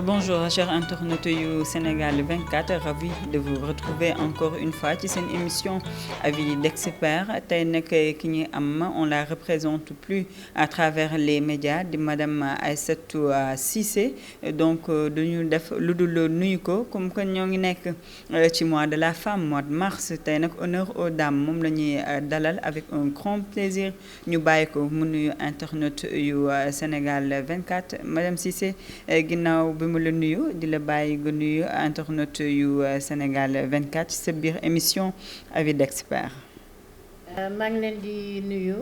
Bonjour chers internautes yu Sénégal 24 ravi de vous retrouver encore une fois ci seen émission avis d'experts tey nag ki ñuy am on la représente plus à travers les médias di madame Aïssatou Cissé donc duñu def lu dul nuyu ko comme que ñoo ngi nekk ci mois de la femme mois de mars tey nag honneur aux dames moom la ñuy dalal avec un grand plaisir ñu bàyyi ko mu nuyu internautes yu Sénégal 24 madame Cissé ginnaaw bi mu la nuyu di la bàyyi nga nuyu internautes yu Sénégal 24 ci sa biir émission avis d'experts. maa ngi leen di nuyu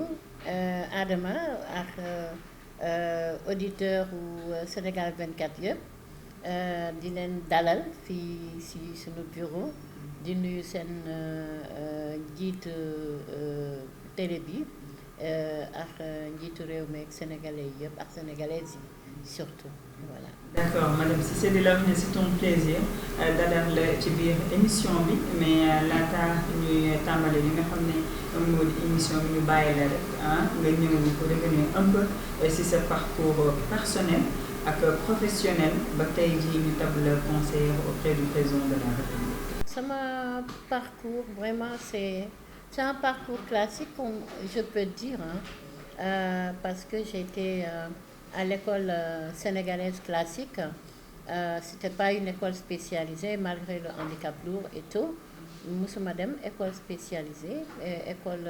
Adama ak auditeur u Sénégal 24 yëpp di leen dalal fii si suñu bureau di nuyu seen njiit télé bi ak njiitu réew mi ak sénégalais yëpp ak sénégalaises yi surtout. Voilà. D'accord madame Cissé di la wax ne c'est un plaisir dalal la ci biir émission bi mais laata ñuy tàmbali li nga xam ne moom moo di émission bi ñu bàyyi la rek nga ñëw pour revenir un peu si sa parcours personnel ak professionnel ba tey jii ñu tab la conseillère auprès du président de la République. Sama parcours vraiment c'est un parcours classique comme je peux dire parce que j'ai été à l'école sénégalaise classique. C'était pas une école spécialisée malgré le handicap lourd et tout. Musuma dem école spécialisée école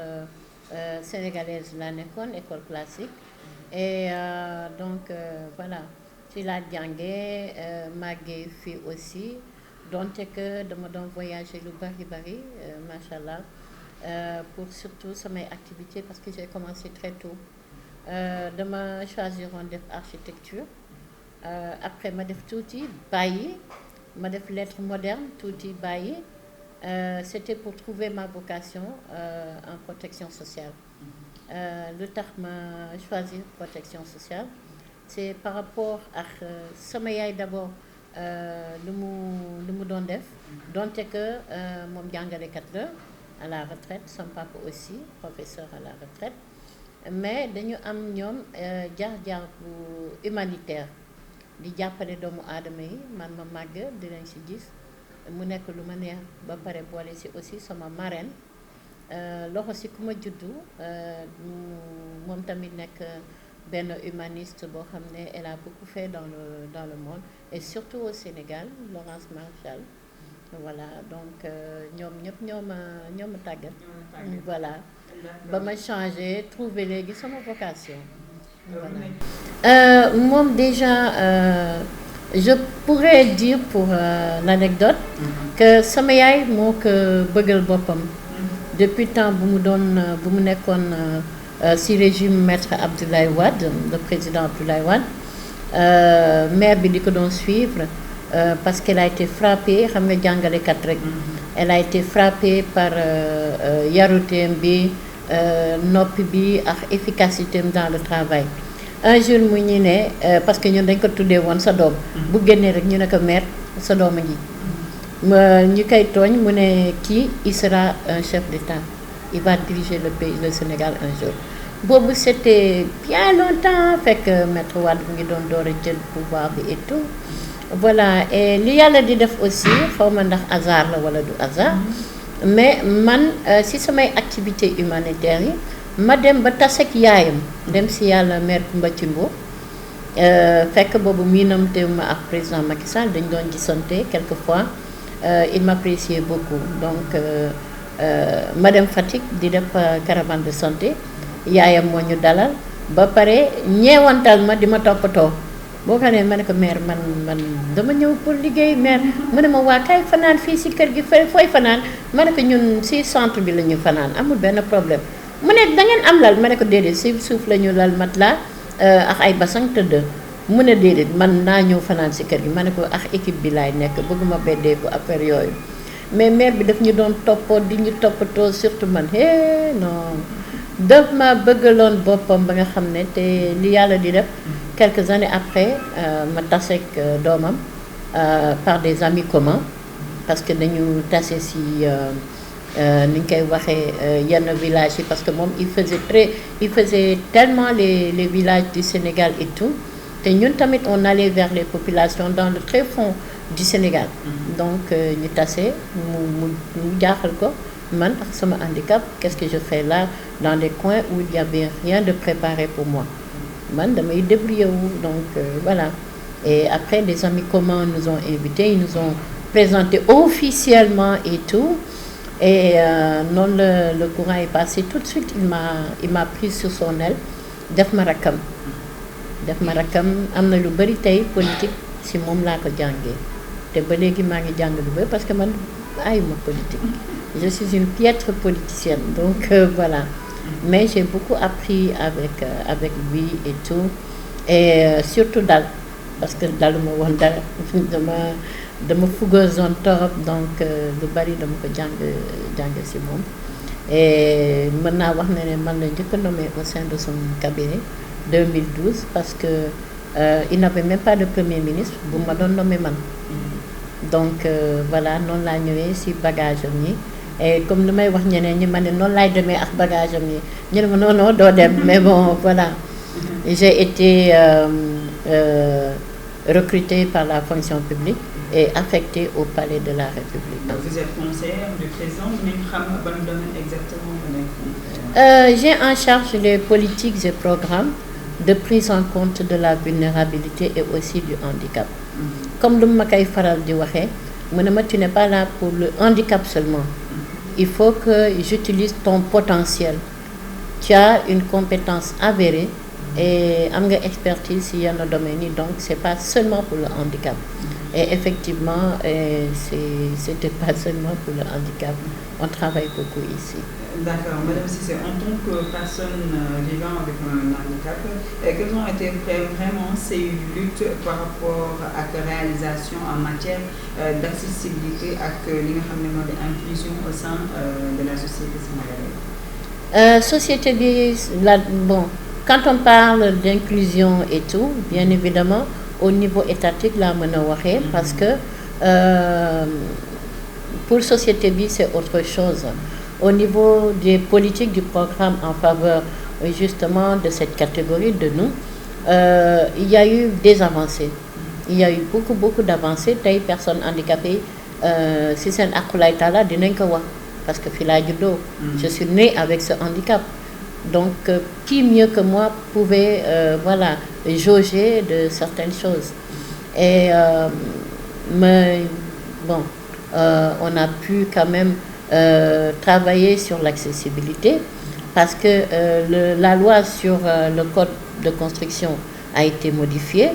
sénégalaise la nekkoon école classique et donc voilà ci laa jàngee màggee fii aussi donte que dama doon voyager lu bari machallah pour surtout samay activités parce que j'ai commencé très tôt. Dama choisiroon def architecture après ma def tuuti bàyyi ma def lettres modernes tuuti bàyyi c'était pour trouver ma vocation en protection sociale. Lu tax ma choisir protection sociale c'est par rapport ak sama yaay d'abord lu mu doon def donte que moom jàngalekat la à la retraite son papa aussi professeur à la retraite. Mais dañu am ñoom jaar-jaar bu humanitaire di jàppale doomu aadama yi man ma màgg di leen ci gis mu nekk lu ma neex ba pare boole ci aussi sama marraine loxo ci ku ma juddu moom tamit nekk benn humaniste boo xam ne elle a beaucoup fait dans le monde et surtout au Sénégal Laurence Marchal voilà donc ñoom ñëpp ñoo ma tàggat voilà ba ma changé trouver léegi sama vocation voilà. Moom déjà je pourrais dire pour l'anecdote que sama yaay moo ko bëggal boppam depuis temps bu mu nekkoon ci régime maître Abdoulaye Wade le président Abdoulaye Wade mère bi di ko doon suivre parce qu'elle a été frappée xam nga jàngalekat rek elle a été frappée par yaruteem bi noppi bi ak efficacité dans le travail un jour mu ñu ne parce que ñun dañ ko tuddee woon sa doom bu génnee rek ñu ne ko mère sa doom a ngi ñu koy tooñ mu ne kii il sera un chef d'État il va diriger le pays le Sénégal un jour boobu c'était bien longtemps fekk maître Wade mu ngi doon door a jël pouvoir bi et tout voilà et li yàlla di def aussi xaw ma ndax hasard la wala du hasard mais man si samay activités humanitaires yi ma dem ba tasek yaayam dem si yàlla mère Koumba Thimbo fekk boobu miinamte ma ak président Macky Sall dañ doon gisante quelquefois il m'appréciait beaucoup donc ma dem Fatick di def caravane de santé yaayam moo ñu dalal ba pare ñeewantal ma di ma toppatoo boo ko nee ma ne ko mère man dama ñëw pour liggéey mère mu ne ma waa kay fanaan fii si kër gi fooy fanaan ma ne ko ñun si centre bi la ñu fanaan amul benn problème mu ne da ngeen am lal ma ne ko déedéet si suuf la ñu lal matelas ak ay basang tëdd mu ne déedéet man naa ñëw fanaan si kër gi ma ne ko ak équipe bi laay nekk bëgguma beddeeku affaire yooyu mais mère bi daf ñu doon toppoo di ñu toppatoo surtout man non daf ma bëggaloon boppam ba nga xam ne te li yàlla di def quelques années après ma taseeg doomam par des amis communs parce que dañu tase si ni ñu koy waxee yenn villages yi parce que moom il faisait tellement les villages du Sénégal et tout te ñun tamit on allait vers les populations dans le très fond du Sénégal. Donc ñu tase mu jaaxal ko man ak sama handicap qu'est-ce que je fais là dans des coins où il y avait rien de préparé pour moi man damay débrouiller wu donc voilà. Et après des amis communs nous ont invités, ils nous ont présenté officiellement et tout. Et non, le courant est passé tout de suite. Il m'a pris sur son aile. Def ma rakam am na lu bari tey politique si moom laa ko jàngee te ba léegi maa ngi jàng lu bari parce que man ayuma politique. Je suis une piètre politicienne donc voilà. Mais j'ai beaucoup appris avec lui et tout et surtout dal parce que daluma woon dara dama fougueuse zone torop donc lu bari dama ko jàng si moom et mën naa wax ne man la njëkk a nommé au sein de son cabinet 2012 parce que il n'avait même pas de premier ministre bu ma doon nommé man donc voilà noonu laa ñëwee si bagage am yi et comme li may wax ñeneen ñi ma ne noonu laay demee ak bagage am yi ñu ne ma non doo dem mais bon voilà j'ai été recrutée par la fonction publique et affectée au palais de la République. Vous êtes conseillère du président, mais xam ban domaine exactement vous êtes? J'ai en charge les politiques et programmes de prise en compte de la vulnérabilité et aussi du handicap. Comme lu ma koy faral di waxee mu ne ma tu n'es pas là pour le handicap seulement. Il faut que j'utilise ton potentiel. Tu as une compétence avérée et am nga expertise si yenn domaines yi donc c'est pas seulement pour le handicap. Et effectivement c'était pas seulement pour le handicap. On travaille beaucoup ici. D'accord. Madame Cissé, en tant que personne vivant avec un handicap, quelles ont été vraiment ces luttes par rapport à la réalisation en matière d'accessibilité ak li nga xam ne moo di inclusion au sein de la société sénégalaise? Société bi bon, quand on parle d'inclusion et tout, bien évidemment, au niveau étatique laa mën a waxee parce que pour société bi c'est autre chose. Au niveau des politiques du programme en faveur justement de cette catégorie de nous, il y a eu des avancées. Il y a eu beaucoup d'avancées. Tey personnes handicapées si seen aqulay taala dinañ ko wax parce que fii laa juddoo. Je suis née avec ce handicap. Donc qui mieux que moi pouvait voilà jauger de certaines choses. Et on a pu quand même travailler sur l'accessibilité parce que la loi sur le code de construction a été modifiée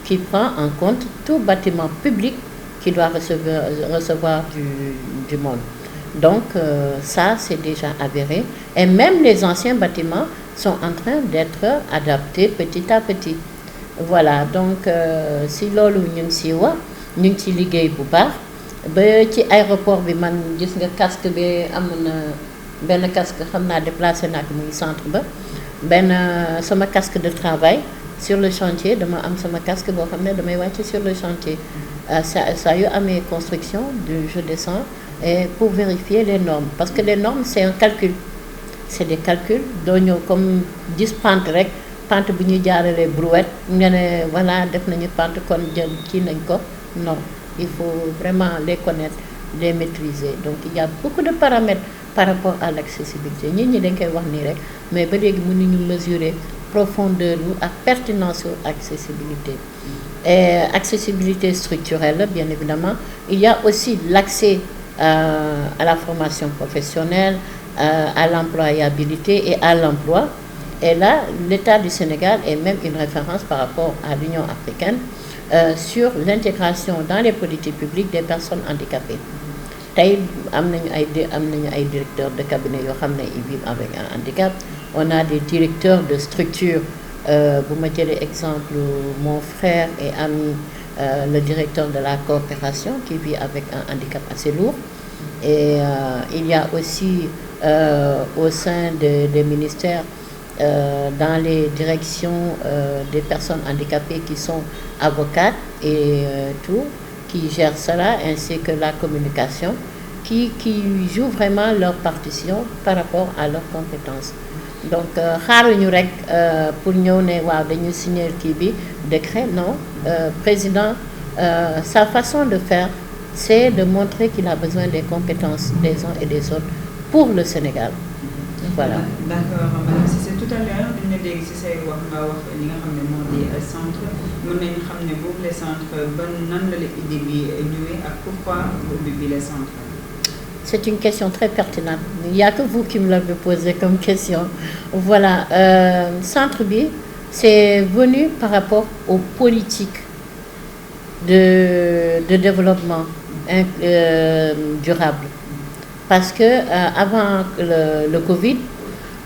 qui prend en compte tout bâtiment public qui doit recevoir du monde. Donc ça c'est déjà avéré et même les anciens bâtiments sont en train d'être adaptés petit à petit. Voilà donc si loolu ñu ngi si wax ñu ngi ci liggéey bu baax ba ci aéroport bi man gis nga casque bi am na benn casque xam naa déplacé naa ko muy centre ba benn sama casque de travail sur le chantier dama am sama casque boo xam ne damay wàcc sur le chantier ça yu amee construction je descends et pour vérifier les normes parce que les normes c'est un calcul c'est des calculs doo ñëw comme 10 pentes rek pente bu ñuy jaaralee brouette nga ne voilà def nañu pente kon jël kii nañ ko non il faut vraiment les connaître les maîtriser donc il y a beaucoup de paramètres par rapport à l'accessibilité ñi dañ koy wax nii rek mais ba léegi mënuñu mesurer profondeur yu ak pertinence yu accessibilité et accessibilité structurelle bien évidemment il y a aussi l'accès à la formation professionnelle à l'employabilité et à l'emploi. Et là, l'État du Sénégal est même une référence par rapport à l'Union africaine sur l'intégration dans les politiques publiques des personnes handicapées. Tey am nañu ay directeurs de cabinet yoo xam ne ils vivent avec un handicap. On a des directeurs de structure bu ma jëlee exemple mon frère et ami le directeur de la coopération qui vit avec un handicap assez lourd. Et il y a aussi au sein des ministères dans les directions des personnes handicapées qui sont avocates et tout, qui gèrent cela, ainsi que la communication, qui jouent vraiment leur partition par rapport à leurs compétences. Donc xaaruñu rek pour ñëw ne waaw dañu signer kii bi décret, non. Président, sa façon de faire, c'est de montrer qu'il a besoin des compétences des uns et des autres pour le Sénégal. Voilà. D'accord, madame Cissé, tout à l'heure dañ la dégg ci say wax nga wax li nga xam ne moo di centre, mën nañu xam ne boobu les centres ban nan la idée bi ñëwee ak pourquoi ubbi bi les centres. C'est une question très pertinente. Il n'y a que vous qui me l'avez posé comme question. Voilà, centre B, c'est venu par rapport aux politiques de développement durable. Parce que avant le Covid,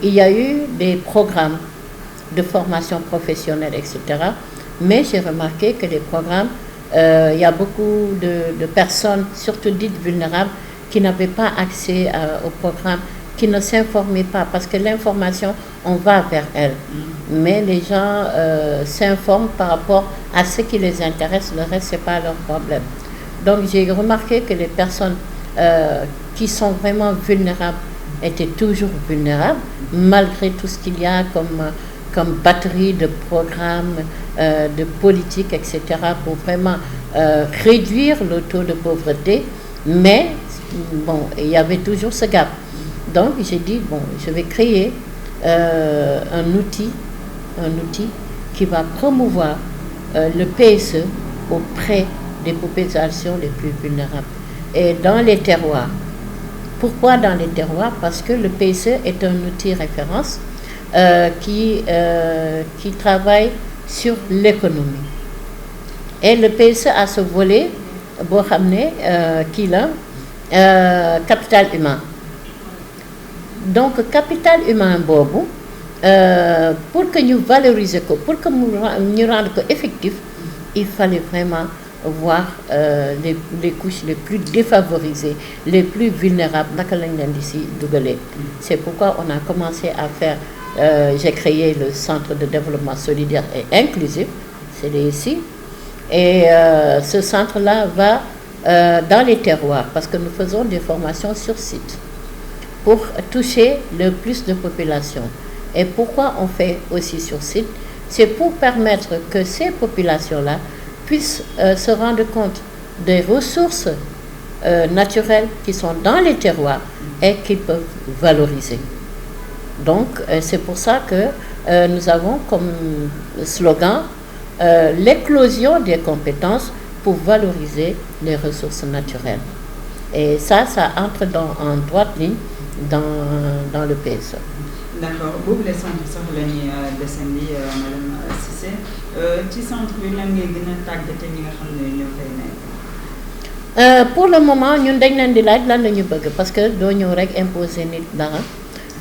il y a eu des programmes de formation professionnelle, etc. Mais j'ai remarqué que les programmes, il y a beaucoup de personnes, surtout dites vulnérables, qui n'avaient pas accès au programme, qui ne s'informaient pas, parce que l'information, on va vers elle. Mais les gens s'informent par rapport à ce qui les intéresse, le reste, ce n'est pas leur problème. Donc j'ai remarqué que les personnes qui sont vraiment vulnérables étaient toujours vulnérables, malgré tout ce qu'il y a comme batterie de programmes, de politiques, etc., pour vraiment réduire le taux de pauvreté. Mais bon, il y avait toujours ce gap. Donc j'ai dit, bon, je vais créer un outil qui va promouvoir le PSE auprès des populations les plus vulnérables. Et dans les terroirs. Pourquoi dans les terroirs? Parce que le PSE est un outil référence qui travaille sur l'économie. Et le PSE a ce volet, boo xam ne kii la capital humain. Donc capital humain boobu pour que ñu valoriser ko, pour que ñu rendre ko effectif, il fallait vraiment voir les couches les plus défavorisées, les plus vulnérables, naka lañ leen di si dugalee. C'est pourquoi on a commencé à faire, j'ai créé le centre de développement solidaire et inclusif, c'est ici. Et ce centre-là va dans les terroirs, parce que nous faisons des formations sur site pour toucher le plus de populations. Et pourquoi on fait aussi sur site? C'est pour permettre que ces populations-là puissent se rendre compte des ressources naturelles qui sont dans les terroirs et qu'ils peuvent valoriser. Donc c'est pour ça que nous avons comme slogan l'éclosion des compétences pour valoriser les ressources naturelles. Et ça entre en droite ligne dans le PSE. D'accord, boobu les centres sax la ñuy descendi madame Cissé, ci centre bi lan ngay gën a tàggate ñi nga xam ne ñoo fay nekk. Pour le moment ñun dañ leen di laaj lan la ñu bëgg, parce que doo ñëw rek imposer nit dara,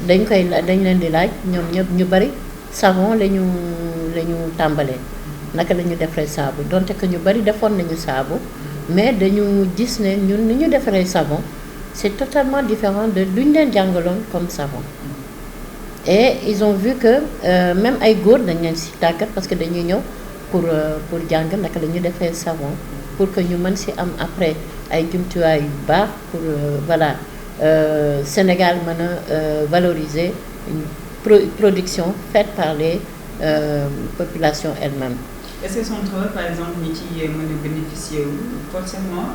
dañ leen di laaj ñoom ñëpp ñu bari savon la ñu tàmbalee. Naka la ñu defaree saabu, donte que ñu bari defoon nañu saabu, mais dañu gis ne ñun ni ñu defaree savon c'est totalement différent de lu ñu leen jàngaloon comme savon. Et ils ont vu que même ay góor dañ leen si tàggat, parce que dañuy ñëw pour jàng naka la ñu defee savon, pour que ñu mën si am après ay jumtuwaay yu baax pour voilà Sénégal mën a valoriser une production faite par les populations elles-mêmes. Est-ce que centre par exemple ñi ci mën a bénéficier forcément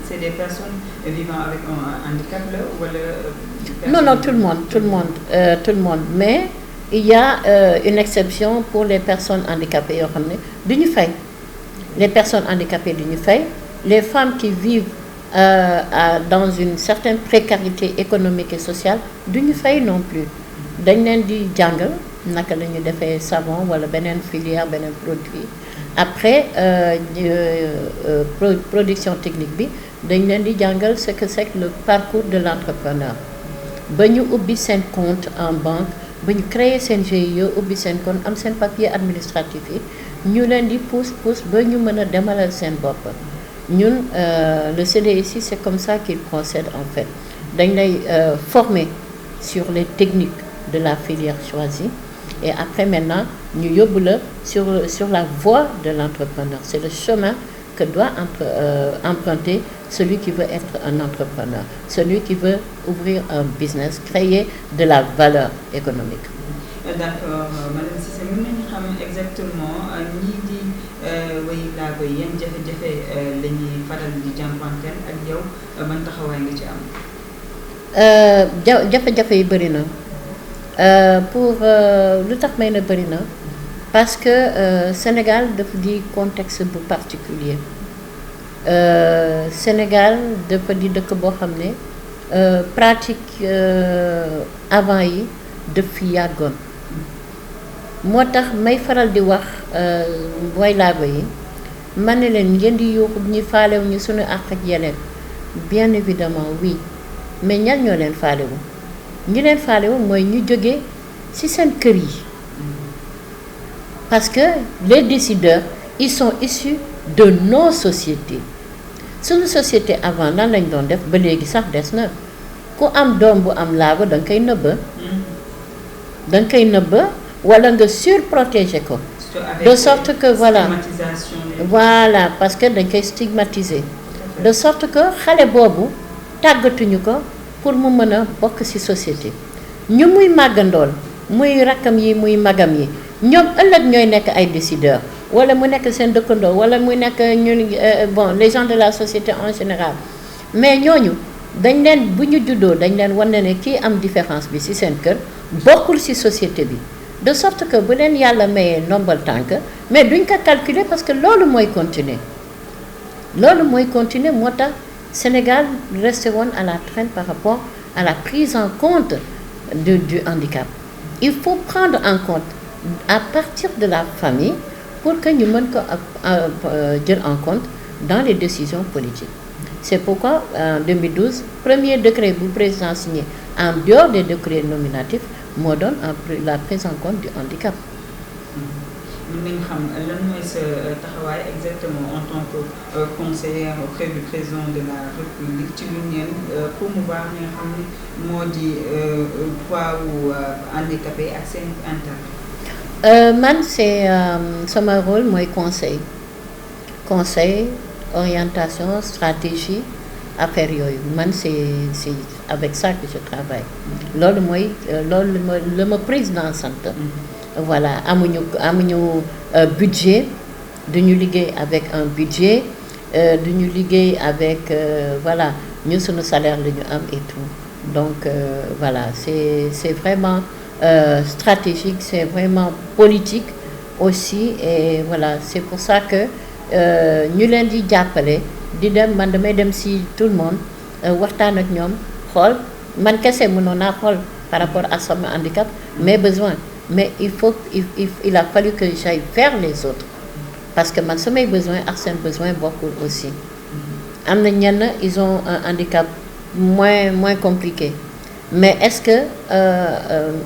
c'est des personnes vivant avec un handicap là wala? Non, tout le monde. Mais il y a une exception pour les personnes handicapées yoo xam ne du ñu fay. Les personnes handicapées du ñu fay. Les femmes qui vivent dans une certaine précarité économique et sociale du ñu fay non plus. Dañ leen di jàngal naka la ñu defee savon wala beneen filière beneen produit. Après production technique bi dañ leen di jàngal ce que c'est que le parcours de l'entrepreneur. Ba ñu ubbi seen compte en banque, ba ñu créer seen GIE, ubbi seen compte, am seen papier administratif yi, ñu leen di pousse ba ñu mën a demalal seen bopp. Ñun le CDIC c'est comme ça qu'il procède en fait. Dañ lay former sur les techniques de la filière choisie. Et après maintenant, ñu yóbbu la sur la voie de l'entrepreneur. C'est le chemin que doit emprunter celui qui veut être un entrepreneur, celui qui veut ouvrir un business, créer de la valeur économique. D'accord madame Cissé mën nañu xam exactement ñii di way laago yi yan jafe-jafe la ñuy faral di jànkuwanteel ak yow ban taxawaay nga ci am. jafe-jafe yi bëri na pour lu tax may na bëri na parce que Sénégal dafa di contexte bu particulier Sénégal dafa di dëkk boo xam ne pratique avant yi daf fi yàggoon moo tax may faral di wax way laago yi man ne leen ngeen di yuuxu ñi faalewu ñu suñu àq ak yeneen bien évidemment oui mais ñan ñoo leen faalewu ñi leen faalewu mooy ñu jóge ci seen kër yi parce que les décideurs ils sont issus de nos sociétés suñu société avant lan lañ doon def ba léegi sax des na ku am doom bu am laago da nga koy nëbba wala nga surprotéger ko de sorte que voilà parce que dañ koy stigmatiser de sorte que xale boobu tàggatuñu ko pour mu mën a bokk ci société ñu muy màggandool muy rakkam yi muy magam yi ñoom ëllëg ñooy nekk ay décideurs wala mu nekk seen dëkkandoo wala mu nekk bon les gens de la société en général mais ñooñu dañ leen bu ñu juddoo dañ leen wan ne kii am différence bi ci seen kër bokkul ci société bi de sorte que bu leen yàlla mayee ndombal tànk mais duñ ko calculer parce que loolu mooy continuer moo tax Sénégal resté woon à la traîne par rapport à la prise en compte du handicap. Il faut prendre en compte à partir de la famille pour que ñu mën ko jël en compte dans les décisions politiques. C'est pourquoi en 2012 premier décret bu président signé en dehors des décrets nominatifs moo doon la prise en compte du handicap. mën nañu xam lan mooy sa taxawaay exactement en tant que conseillère auprès du président de la République ci lu ñeel promouvoir li nga xam ne moo di poids wu handicapé ak seen intérêt. man c'est sama rôle mooy conseil orientation stratégie affaire yooyu man c'est avec ça que je travaille loolu mooy loolu la ma président sant. Voilà amuñu budget duñu liggéey avec un budget duñu liggéey avec voilà ñun suñu salaire la ñu am et tout donc voilà c'est vraiment stratégique c'est vraiment politique aussi et voilà c'est pour ça que ñu leen di jàppale di dem man damay dem ci tout le monde waxtaan ak ñoom xool man kese mënoon naa xool par rapport à sama handicap mes besoins mais il a fallu que j'aille vers les autres parce que man samay besoin ak seen besoin bokkul aussi am na ñenn ils ont un handicap moins compliqué mais est-ce que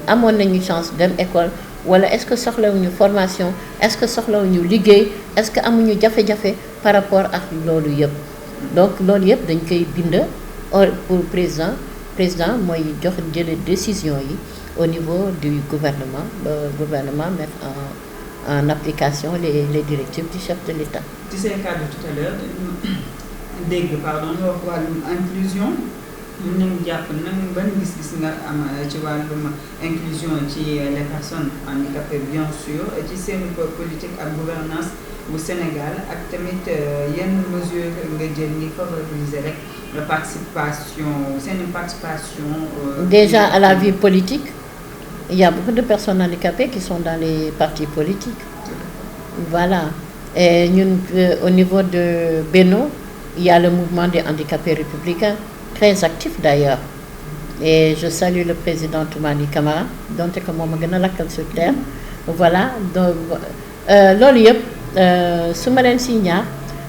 amoon nañu chance dem école wala est-ce que soxlawuñu formation est-ce que soxlawuñu liggéey est-ce que amuñu jafe-jafe par rapport ak loolu yëpp donc loolu yëpp dañ koy bind pour président mooy jële décision yi au niveau du gouvernement le gouvernement mettre en application les directives du chef de l'État. ci seen cadre tout à l'heure dégg pardon nga wax wàllum inclusion mën nañu jàpp nag ban gis-gis nga am ci wàllum inclusion ci les personnes handicapées bien sûr ci seen politique ak gouvernance bu Sénégal ak tamit yenn mesure nga jël ni favoriser rek la participation déjà à la vie politique. Il y a beaucoup de personnes handicapées qui sont dans les partis politiques. Voilà. Et nous, au niveau de Benno, il y a le mouvement des handicapés républicains, très actif d'ailleurs. Et je salue le président Toumani Camara, dont je suis sur terre. Voilà. Donc,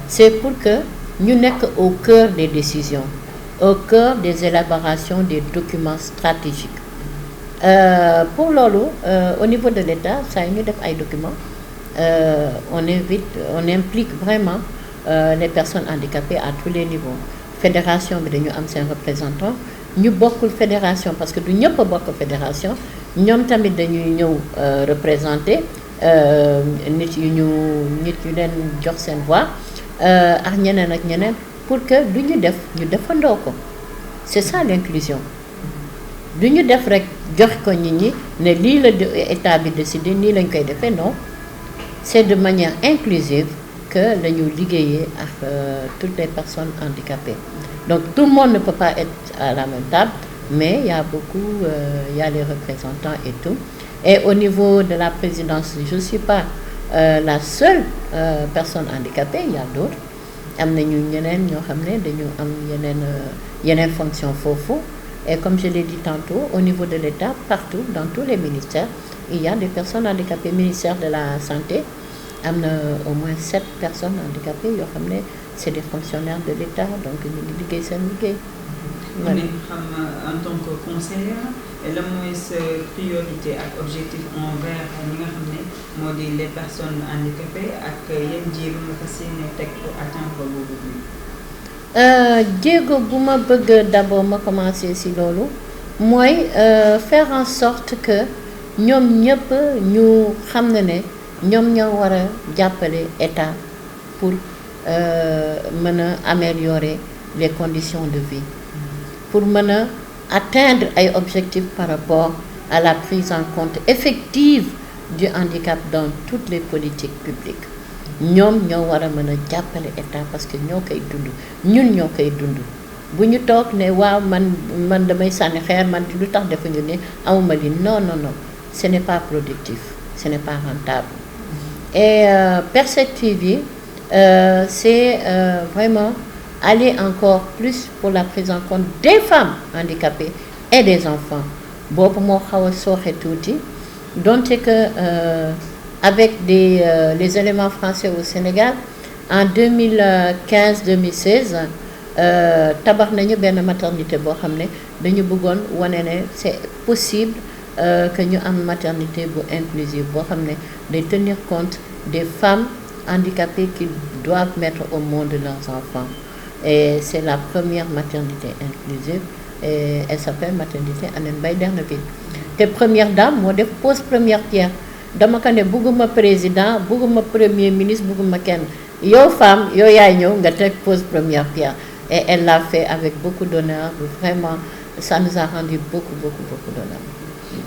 c'est pour que nous soyons au cœur des décisions, au cœur des élaborations des documents stratégiques. Pour lolo, au niveau de l'État, ça nous donne des documents. On implique vraiment les personnes handicapées à tous les niveaux. Fédération, nous avons un représentant. Nous beaucoup de fédération parce que nous n'avons pas beaucoup de fédération. Nous avons nous représenter nit yu leen jox seen voix ak ñeneen ak ñeneen pour que du ñu def ñu defandoo ko c'est ça l'inclusion du ñu def rek jox ko nit ñi ne lii la état bi décidé nii lañ koy defee non c'est de manière inclusive que la ñu liggéeyee ak toutes les personnes handicapées donc tout le monde ne peut pas être à la même table mais il y a beaucoup il y a les représentants et tout et au niveau de la présidence je ne suis pas la seule personne handicapée il y a d'autres am na ñu ñeneen ñoo xam ne dañu am yeneen fonction foofu et comme je l'ai dit tantôt au niveau de l'État partout dans tous les ministères il y a des personnes handicapées ministère de la santé am na au moins 7 personnes handicapées yoo xam ne c'est des fonctionnaires de l'État donc ñu ngi liggéey seen liggéey. mu ne xam en tant que conseillère la mooy sa priorité ak objectif envers ñi nga xam ne moo di les personnes handicapées ak yan jéego nga fas yéene teg pour atteindre boobu bi. jéego bu ma bëgg d'abord ma commencer ci loolu mooy faire en sorte que ñoom ñëpp ñu xam ne ñoom ñoo war a jàppale État pour mën a améliorer les conditions de vie pour mën a atteindre ay objectifs par rapport à la prise en compte effective du handicap dans toutes les politiques publiques ñoom ñoo war a mën a jàppale État parce que ñoo koy dund ñun ñoo koy dund bu ñu toog ne waaw man damay sànni xeer man lu tax defuñu ne awma li non ce n'est pas productif ce n'est pas rentable et perspective yi c'est vraiment aller encore plus pour la prise en compte des femmes handicapées et des enfants boobu moo xaw a sooxe tuuti donte que avec les éléments français au Sénégal en 2015-2016 tabax nañu benn maternité boo xam ne dañu bëggoon wane ne c'est possible que ñu am maternité bu inclusive boo xam ne day tenir compte des femmes handicapées qui doivent mettre au monde leurs enfants et c'est la première maternité inclusive et elle s'appelle maternité Anene Mbaye Derneville te première dame moo def pose première pierre dama ko ne bëgguma président bëgguma premier ministre bëgguma kenn yow femme yow yaay ñëw nga teg pose première pierre et elle l'a fait avec beaucoup d'honneur vraiment ça nous a rendu beaucoup d'honneur.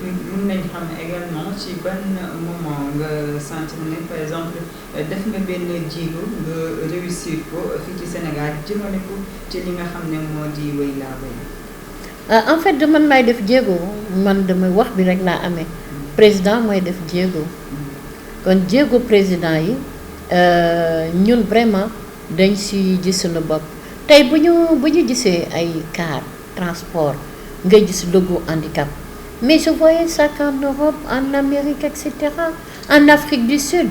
mën nañu xam également ci ban moment nga sentir ne par exemple def nga benn jéego nga réussir ko fii ci Sénégal jëmale ko ci li nga xam ne moo di wéy laa wéy. En fait de man maay def jéego man damay wax bi rek laa amee président mooy def jéego kon jéego président yi ñun vraiment dañ ci gis suñu bopp tey bu ñu gisee ay car transport nga gis logo handicap mais je voyais ça qu'en Europe en Amérique etc. en Afrique du Sud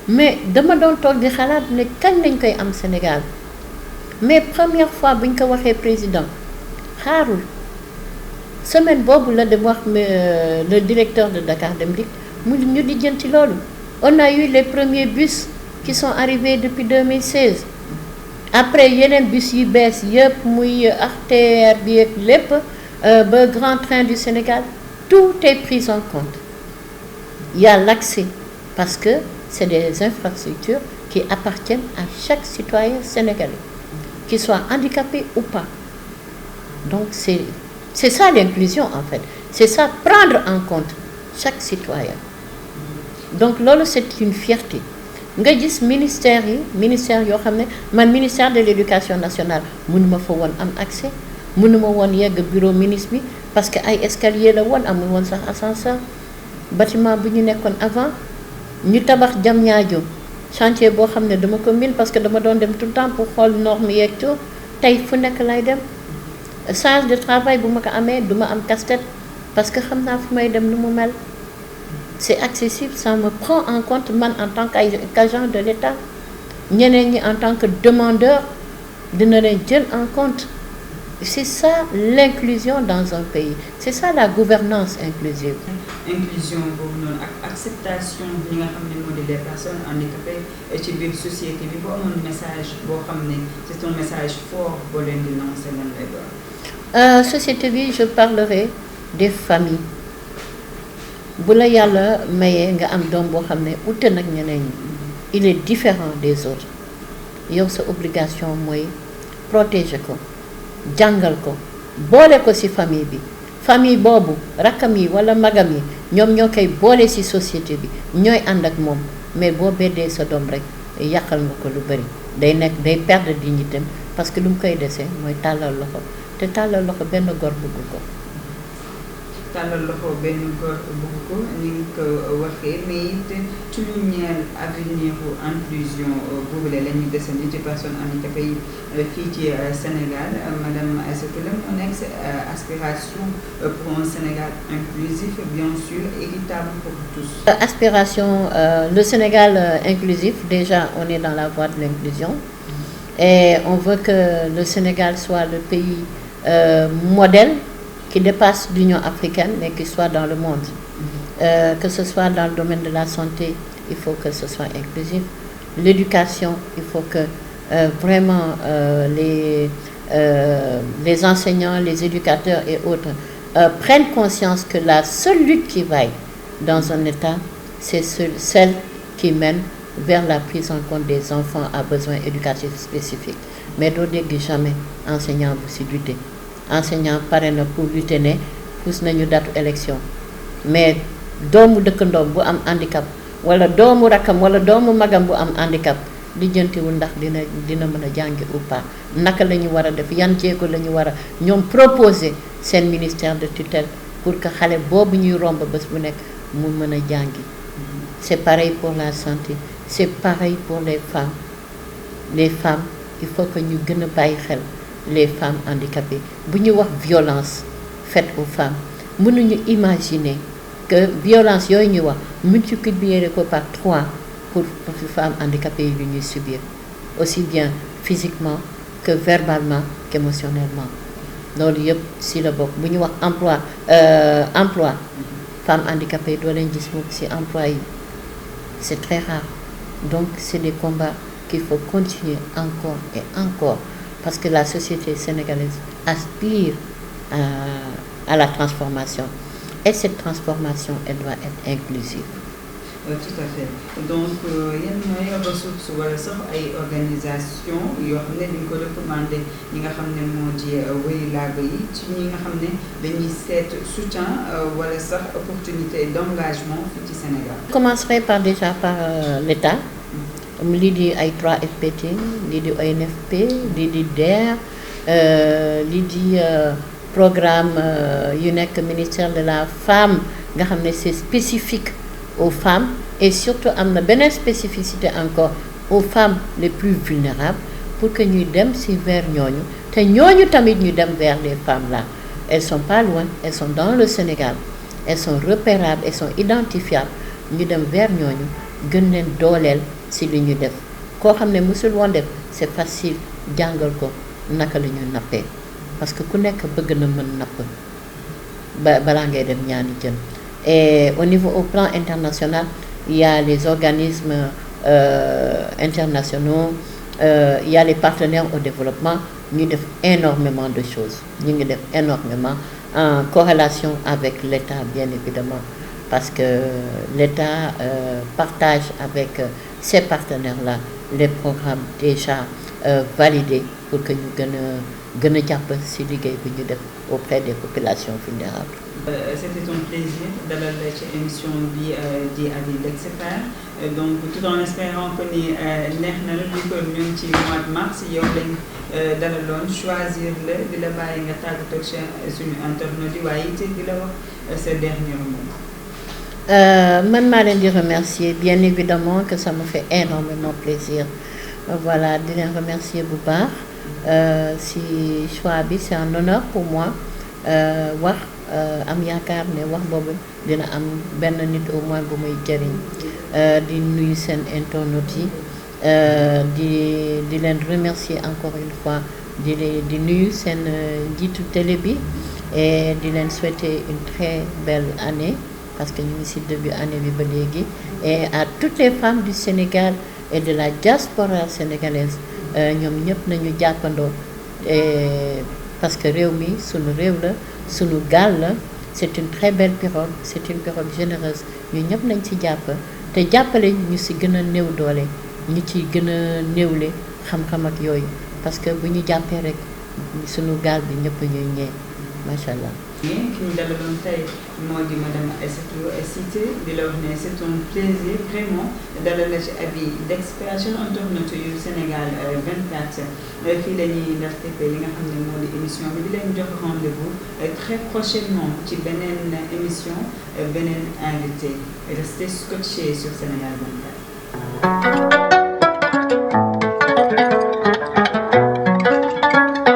mais dama doon toog di xalaat ne kañ lañ koy am Sénégal mais première fois bu ñu ko waxee président xaarul semaine boobu la dem wax le directeur de Dakar Dem Dikk mu ñu lijjanti loolu on a eu les premiers bus qui sont arrivés depuis 2016 après yeneen bus yu bees yëpp muy artère bi ak lépp ba Grand Train du Sénégal tout est pris en compte il y a l'accès parce que c'est des infrastructures qui appartiennent à chaque citoyen sénégalais qu'il soit handicapé ou pas donc c'est ça l'inclusion en fait c'est ça prendre en compte chaque citoyen donc loolu c'est une fierté nga gis ministère yoo xam ne man ministère de l'éducation nationale mënuma fa woon am accès mënuma woon yegg bureau ministre bi parce que ay escalier la woon amul woon sax ascenseur bâtiment bu ñu nekkoon avant ñu tabax Diamniadio chantier boo xam ne dama ko miin parce que dama doon dem tout le temps pour xool normes yeeg tout tey fu nekk lay dem charge de travail bu ma ko amee du ma am casse-tête parce que xam naa fu may dem nu mu mel c'est accessible ça me prend en compte man en tant qu'agent de l'État ñeneen ñi en tant que demandeur dina leen jël en compte c'est ça l'inclusion dans un pays c'est ça la gouvernance inclusive. inclusion boobu noonu ak acceptation ñi nga xam ne moo di des personnes handicapées ci biir société bi boo amoon message boo xam ne c'est un message fort boo leen di lancer lan lay doon. Société bi je parlerai des familles bu la yàlla mayee nga am doom boo xam ne ute nag ñeneen ñi il est différent des autres yow sa obligation mooy protéger ko jàngal ko boole ko ci famille boobu rakkam yi walla magam yi ñoom ñoo koy boole ci société bi ñooy ànd ak moom mais boo beddee sa doom rek yàqal nga ko lu bari day perdre dignité parce que lu mu koy desee mooy tàllal loxo te tàllal loxo benn góor bëgg ko. tàllal loxo benn góor bëgg ko ni nga ko waxee mais it ci lu ñeel avenir u inclusion boobule la ñuy desandi ci personnes handicapées yi fii ci Sénégal madame Aïssatou Ly moo nekk aspiration pour un Sénégal inclusif bien sûr équitable pour tous. Aspiration le Sénégal inclusif, déjà on est dans la voie de l'inclusion et on veut que le Sénégal soit le pays modèle qui dépasse l'Union africaine et qui soit dans le monde. Que ce soit dans le domaine de la santé, il faut que ce soit inclusif. L'éducation, il faut que vraiment les enseignants, les éducateurs et autres prennent conscience que la seule lutte qui vaille dans un État, c'est celle qui mène vers la prise en compte des enfants à besoins éducatifs spécifiques. Mais doo dégg jamais enseignant bu si lutter. Enseignant pare na pour lutter ne pousse nañu datu élection mais doomu dëkkandoom bu am handicap wala doomu rakkam wala doomu magam bu am handicap lijjantiwul ndax dina mën a jàngi ou pas naka la ñu war a def yan jéego la ñu war a ñoom proposer seen ministère de tutelle pour que xale boobu ñuy romb bés bu nekk mu mën a jàngi. C'est pareil pour la santé, c'est pareil pour les femmes. Les femmes, il faut que ñu gën a bàyyi xel les femmes handicapées bu ñu wax violence faite aux femmes mënuñu imaginer que violence yooyu ñu wax multiplier ko par 3 pour femmes handicapées yi lu ñuy subir aussi bien physiquement que verbalement qu'émotionnellement loolu yëpp si la bokk bu ñu wax emploi femmes handicapées doo leen gis moom si emploi yi c'est très rare donc c'est des combats qu'il faut continuer encore et encore parce que la société sénégalaise aspire à la transformation et cette transformation elle doit être inclusive. Tout à fait donc yan mooy ressources wala sax ay organisation yoo xam ne dañ ko recommandé ñi nga xam ne moo di wéyu laago yi ci ñi nga xam ne dañuy seet soutien wala sax opportunité d'engagement fii ci Sénégal. Je commencerai déjà par l'État. lii di ay 3FPT lii di ONFP lii di DER lii di programme yu nekk ministère de la femme nga xam ne c'est spécifique aux femmes et surtout am na beneen spécificité encore aux femmes les plus vulnérables pour que ñuy dem ci vers ñooñu te ñooñu tamit ñu dem vers les femmes là elles sont pas loin elles sont dans le Sénégal elles sont repérables elles sont identifiables ñu dem vers ñooñu gën leen dooleel ci li ñu def koo xam ne mësul woon def c'est facile jàngal ko naka la ñu nappee parce que ku nekk bëgg na mën napp balaa ngay dem ñaani jën et au plan international il y a les organismes internationaux il y a les partenaires au développement ñu def énormément de choses ñu ngi def énormément en corrélation avec l'État bien évidemment parce que l'État partage avec ces partenaires-là les programmes déjà validés pour que ñu gën a jàpp ci liggéey bi ñu def auprès des populations vulnérables. C'était un plaisir dalal la ci émission bi di Avis d'Experts donc tout en espérant que ni neex na la ñu ko ñun ci mois de mars yow lañ dalaloon choisir la di la bàyyi nga tàggatoo ak suñu internautes yi waaye it di la wax sa dernier mot. Man maa leen di remercier bien évidemment que ça me fait énormément plaisir voilà di leen remercier bu baax si choix bi c'est un honneur pour moi wax am yaakaar ne wax boobu dina am benn nit au moins bu muy jëriñ di nuyu seen internautes yi di leen remercier encore une fois di nuyu seen njiitu télé bi et di leen souhaiter une très belle année parce que ñu ngi ci début année bi ba léegi et à toutes les femmes du Sénégal et de la diaspora sénégalaise ñoom ñëpp nañu jàppandoo parce que réew mi sunu réew la sunu gaal la c'est une très belle pirogue c'est une pirogue généreuse ñu ñëpp nañ ci jàpp te jàppale ñu ci gën a néew doole ñu ci gën a néewle xam-xam ak yooyu parce que bu ñu jàppee rek sunu gaal bi ñëpp ñuy ñee macha allah. ki ñu dalaloon tey moo di madame Aïssatou Cissé di la wax ne c'est un plaisir vraiment dalal la ci avis d'expert sur internet yu Sénégal 24 fii la ñuy ndaxte li nga xam ne moo di émission bi di leen jox rendez-vous très prochainement ci beneen émission beneen invité restez scotchés sur Sénégal 24.